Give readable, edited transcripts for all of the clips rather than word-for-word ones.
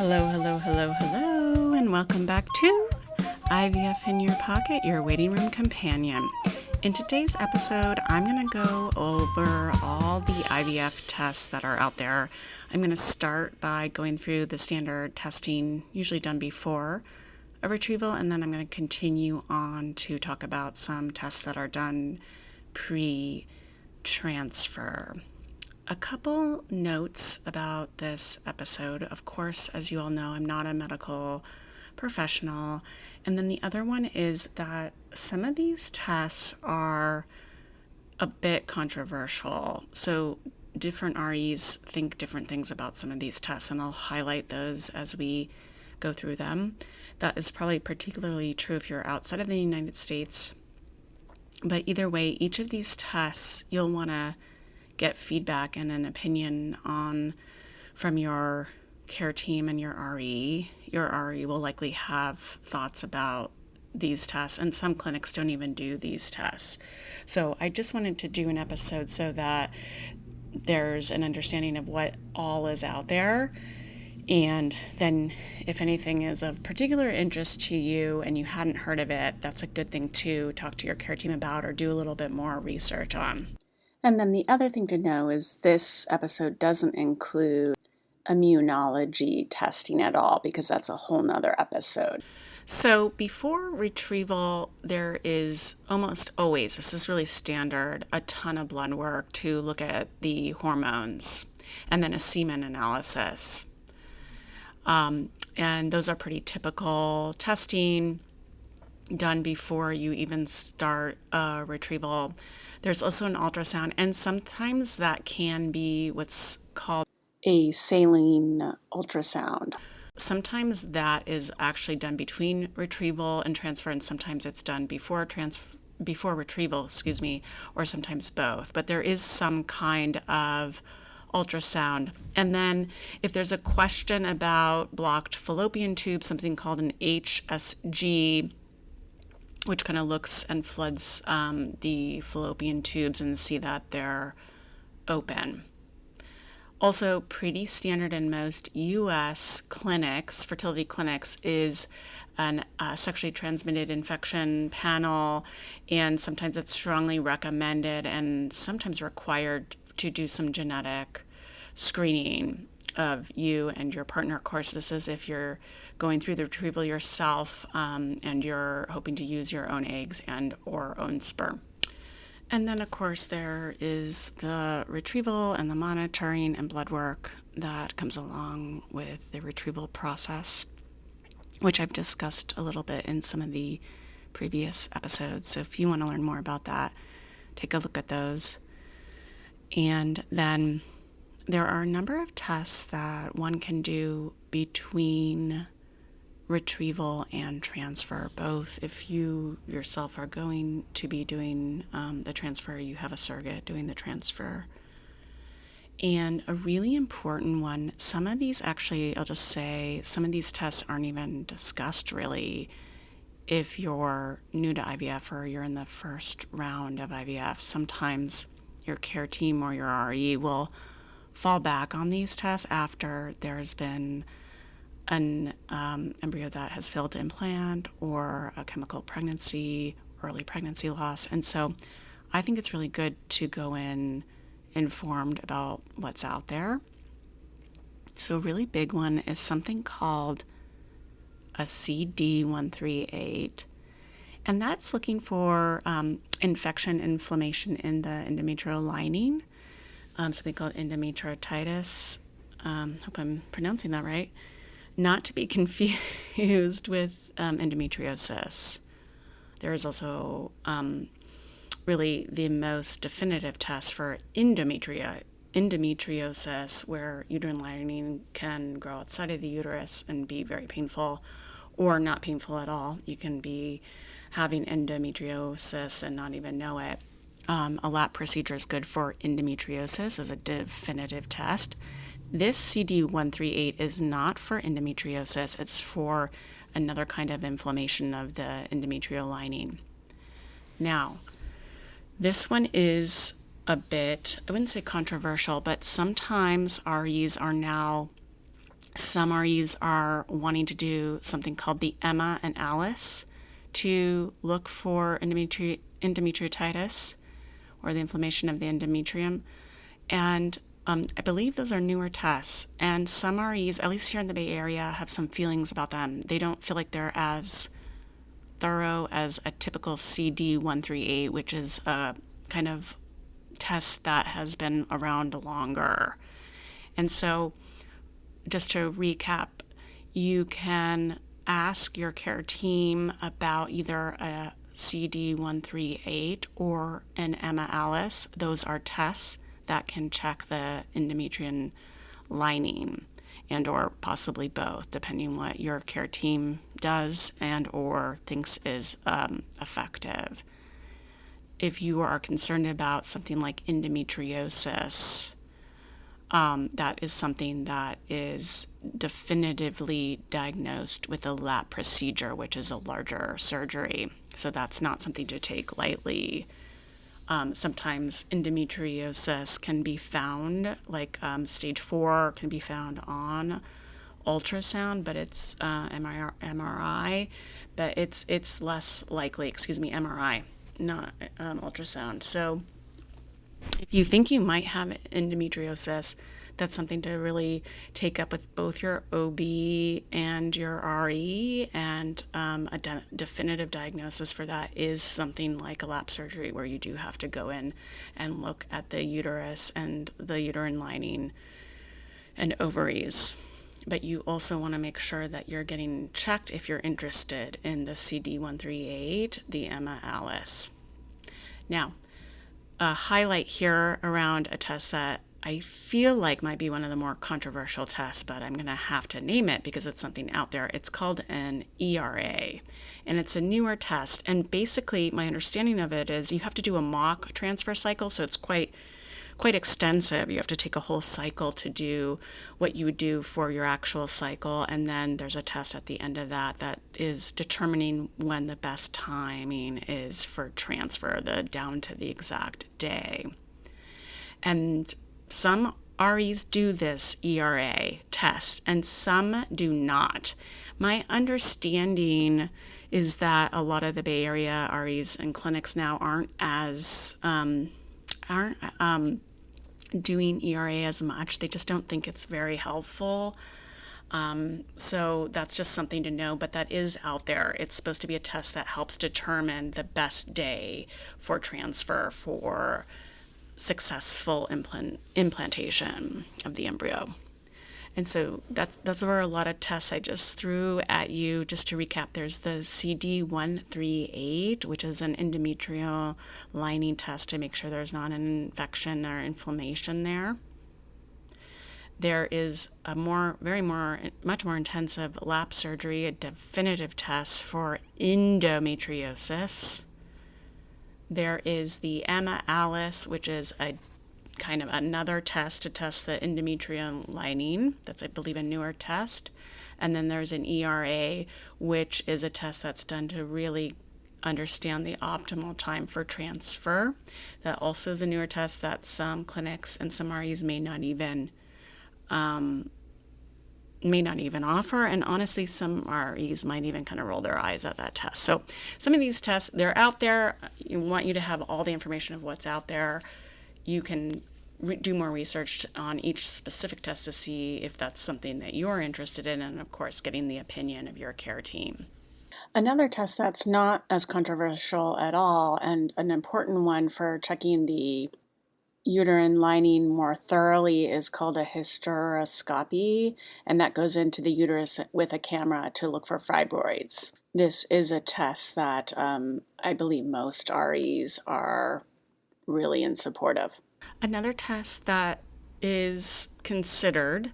Hello, and welcome back to IVF in Your Pocket, your waiting room companion. In today's episode, I'm going to go over all the IVF tests that are out there. I'm going to start by going through the standard testing usually done before a retrieval, and then I'm going to continue on to talk about some tests that are done pre-transfer. A couple notes about this episode. Of course, as you all know, I'm not a medical professional. And then the other one is that some of these tests are a bit controversial. So different REs think different things about some of these tests, and I'll highlight those as we go through them. That is probably particularly true if you're outside of the United States. But either way, each of these tests, you'll want to get feedback and an opinion on from your care team and your RE. Your RE will likely have thoughts about these tests, and some clinics don't even do these tests. So I just wanted to do an episode so that there's an understanding of what all is out there. And then if anything is of particular interest to you and you hadn't heard of it, that's a good thing to talk to your care team about or do a little bit more research on. And then the other thing to know is this episode doesn't include immunology testing at all, because that's a whole nother episode. So before retrieval, there is almost always, this is really standard, a ton of blood work to look at the hormones and then a semen analysis. And those are pretty typical testing done before you even start a retrieval. There's also an ultrasound, and sometimes that can be what's called a saline ultrasound. Sometimes that is actually done between retrieval and transfer, and sometimes it's done before retrieval, or sometimes both. But there is some kind of ultrasound. And then if there's a question about blocked fallopian tubes, something called an HSG, which kind of looks and floods the fallopian tubes and see that they're open. Also, pretty standard in most U.S. clinics, fertility clinics, is a sexually transmitted infection panel, and sometimes it's strongly recommended and sometimes required to do some genetic screening of you and your partner. Of course, this is if you're going through the retrieval yourself and you're hoping to use your own eggs and or own sperm. And then, of course, there is the retrieval and the monitoring and blood work that comes along with the retrieval process, which I've discussed a little bit in some of the previous episodes. So if you want to learn more about that, take a look at those. And then there are a number of tests that one can do between retrieval and transfer, both if you yourself are going to be doing the transfer, you have a surrogate doing the transfer. And a really important one, some of these actually, I'll just say, some of these tests aren't even discussed really if you're new to IVF or you're in the first round of IVF. Sometimes your care team or your RE will fall back on these tests after there's been an embryo that has failed to implant or a chemical pregnancy, early pregnancy loss. And so I think it's really good to go in informed about what's out there. So a really big one is something called a CD138. And that's looking for inflammation in the endometrial lining, something called endometriotitis. Hope I'm pronouncing that right. Not to be confused with endometriosis. There is also really the most definitive test for endometriosis, where uterine lining can grow outside of the uterus and be very painful or not painful at all. You can be having endometriosis and not even know it. A lap procedure is good for endometriosis as a definitive test. This CD138 is not for endometriosis. It's for another kind of inflammation of the endometrial lining. Now, this one is a bit, I wouldn't say controversial, but sometimes REs are now Some REs are wanting to do something called the Emma and Alice to look for endometriotitis or the inflammation of the endometrium. And I believe those are newer tests. And some REs, at least here in the Bay Area, have some feelings about them. They don't feel like they're as thorough as a typical CD138, which is a kind of test that has been around longer. And so, just to recap, you can ask your care team about either a CD138 or an Emma Alice. Those are tests that can check the endometrium lining and or possibly both, depending what your care team does and or thinks is effective. If you are concerned about something like endometriosis, that is something that is definitively diagnosed with a lap procedure, which is a larger surgery. So that's not something to take lightly. Sometimes endometriosis can be found, like stage 4 can be found on ultrasound, but it's MRI, but it's less likely, MRI, not ultrasound. So if you think you might have endometriosis, that's something to really take up with both your OB and your RE, and a definitive diagnosis for that is something like a lap surgery, where you do have to go in and look at the uterus and the uterine lining and ovaries. But you also want to make sure that you're getting checked if you're interested in the CD138, the Emma Alice. Now, a highlight here around a test that I feel like might be one of the more controversial tests, but I'm going to have to name it because it's something out there. It's called an ERA, and it's a newer test. And basically, my understanding of it is you have to do a mock transfer cycle, so it's quite extensive. You have to take a whole cycle to do what you would do for your actual cycle, and then there's a test at the end of that is determining when the best timing is for transfer, down to the exact day. And some REs do this ERA test, and some do not. My understanding is that a lot of the Bay Area REs and clinics now aren't doing ERA as much. They just don't think it's very helpful. So that's just something to know, but that is out there. It's supposed to be a test that helps determine the best day for transfer for successful implantation of the embryo. And so that's where a lot of tests I just threw at you. Just to recap, there's the CD138, which is an endometrial lining test to make sure there's not an infection or inflammation there. There is a much more intensive lap surgery, a definitive test for endometriosis. There is the Emma Alice, which is a kind of another test to test the endometrium lining. That's, I believe, a newer test. And then there's an ERA, which is a test that's done to really understand the optimal time for transfer. That also is a newer test that some clinics and some REs may not even offer, and honestly some REs might even kind of roll their eyes at that test. So some of these tests, they're out there. I want you to have all the information of what's out there. You can do more research on each specific test to see if that's something that you're interested in, and of course getting the opinion of your care team. Another test that's not as controversial at all, and an important one for checking the uterine lining more thoroughly, is called a hysteroscopy, and that goes into the uterus with a camera to look for fibroids. This is a test that I believe most REs are really in support of. Another test that is considered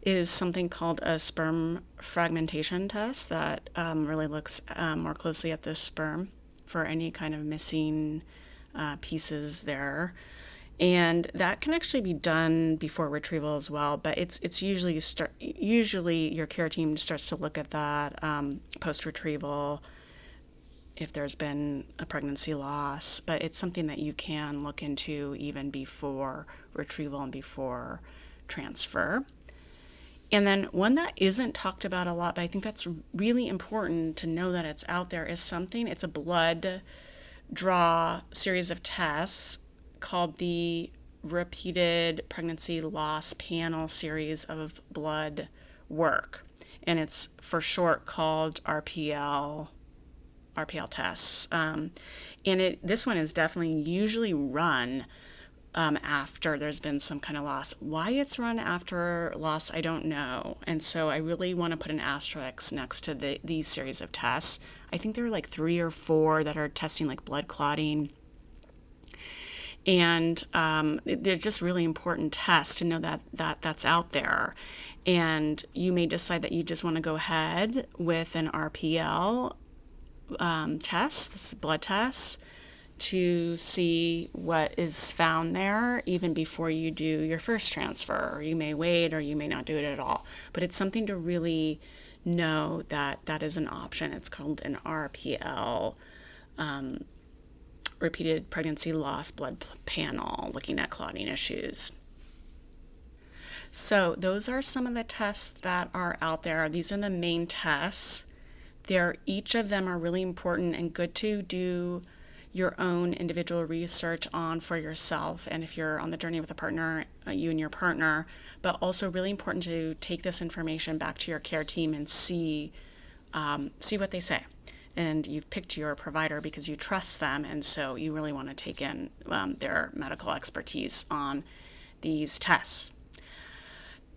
is something called a sperm fragmentation test that really looks more closely at the sperm for any kind of missing pieces there. And that can actually be done before retrieval as well, but it's usually your care team starts to look at that post-retrieval if there's been a pregnancy loss, but it's something that you can look into even before retrieval and before transfer. And then one that isn't talked about a lot, but I think that's really important to know that it's out there, is it's a blood draw series of tests called the Repeated Pregnancy Loss Panel Series of Blood Work. And it's for short called RPL tests. And this one is definitely usually run after there's been some kind of loss. Why it's run after loss, I don't know. And so I really want to put an asterisk next to these series of tests. I think there are like 3 or 4 that are testing like blood clotting. And they're just really important tests to know that's out there. And you may decide that you just want to go ahead with an RPL test, this is blood test, to see what is found there even before you do your first transfer. Or you may wait, or you may not do it at all. But it's something to really know that is an option. It's called an RPL, Repeated Pregnancy Loss Blood Panel, looking at clotting issues. So those are some of the tests that are out there. These are the main tests. Each of them are really important and good to do your own individual research on for yourself, and if you're on the journey with a partner, you and your partner, but also really important to take this information back to your care team and see what they say. And you've picked your provider because you trust them, and so you really want to take in their medical expertise on these tests.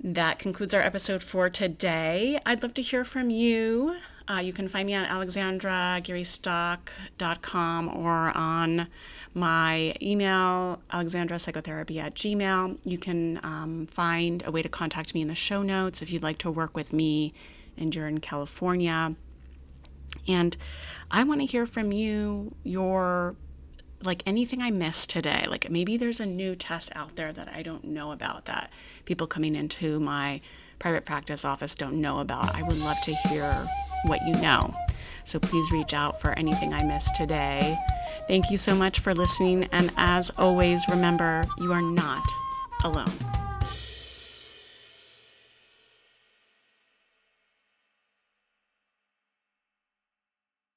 That concludes our episode for today. I'd love to hear from you. You can find me on alexandrapsychotherapy.com or on my email, alexandrapsychotherapy@gmail.com. You can find a way to contact me in the show notes if you'd like to work with me and you're in California. And I want to hear from you, anything I missed today. Like maybe there's a new test out there that I don't know about that people coming into my private practice office don't know about. I would love to hear what you know. So please reach out for anything I missed today. Thank you so much for listening. And as always, remember, you are not alone.